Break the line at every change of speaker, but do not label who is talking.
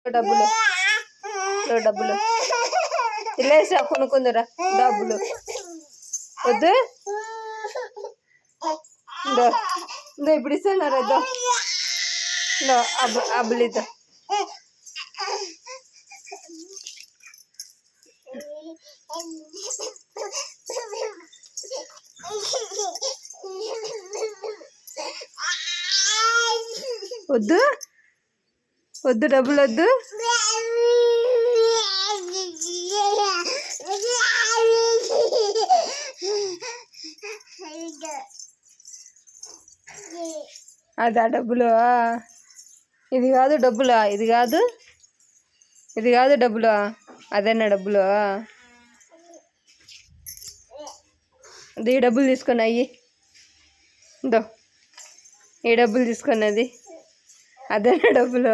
డబ్బులు డబ్బులు తినేసా కొనుక్కుందిరా డబ్బులు వద్దు ఇప్పుడు ఇస్తాను ఇద్దా అబ్బులు ఇద్దా వద్దు వద్దు డబ్బులు వద్దు అదా డబ్బులు ఇది కాదు డబ్బులా ఇది కాదు డబ్బులు అదేనా డబ్బులు ఈ డబ్బులు తీసుకొని అయ్యి దో ఈ డబ్బులు తీసుకున్నది అదేనా డబ్బులు